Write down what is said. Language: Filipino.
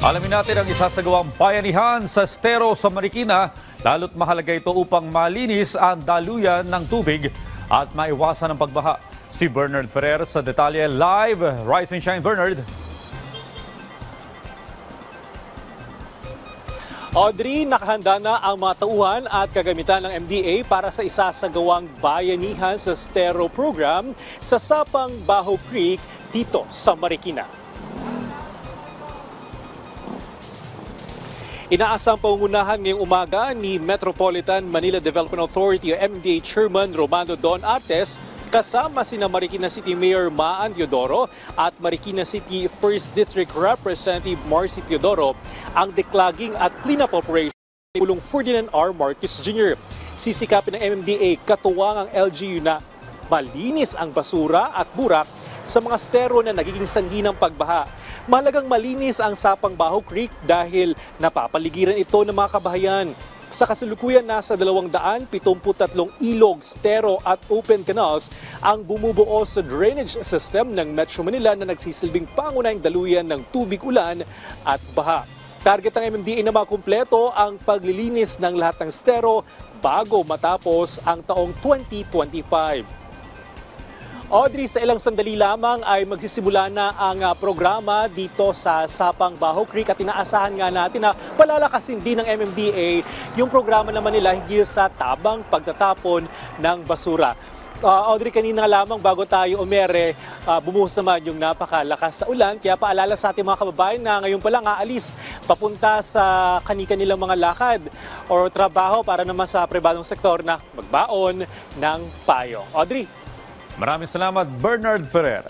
Alamin natin ang isasagawang bayanihan sa Estero sa Marikina, lalo't mahalaga ito upang malinis ang daluyan ng tubig at maiwasan ang pagbaha. Si Bernard Ferrer sa detalye live. Rise and shine, Bernard. Audrey, nakahanda na ang mga tauhan at kagamitan ng MDA para sa isasagawang bayanihan sa Estero program sa Sapang Baho Creek dito sa Marikina. Inaasang pangungunahan ngayong umaga ni Metropolitan Manila Development Authority o MDA Chairman Romando Don Artes kasama sina Marikina City Mayor Maan Teodoro at Marikina City 1st District Representative Marcy Teodoro ang declogging at cleanup operation ni Pulong Ferdinand R. Marcos Jr. Sisikapin ng MMDA katuwang ang LGU na malinis ang basura at burak sa mga estero na nagiging sanhi ng pagbaha. Mahalagang malinis ang Sapang Baho Creek dahil napapaligiran ito ng mga kabahayan. Sa kasalukuyan, nasa 273 ilog, estero at open canals ang bumubuo sa drainage system ng Metro Manila na nagsisilbing pangunahing daluyan ng tubig ulan at baha. Target ng MMDA na makumpleto ang paglilinis ng lahat ng estero bago matapos ang taong 2025. Audrey, sa ilang sandali lamang ay magsisimula na ang programa dito sa Sapang Baho Creek at inaasahan nga natin na palalakasin din ng MMDA yung programa naman nila hinggil sa tabang pagtatapon ng basura. Audrey, kanina lamang bago tayo umere, bumuhos naman yung napakalakas sa ulan. Kaya paalala sa ating mga kababayan na ngayon pa lang aalis papunta sa kanilang mga lakad o trabaho para naman sa pribadong sektor na magbaon ng payong. Audrey. Maraming salamat, Bernard Ferrer.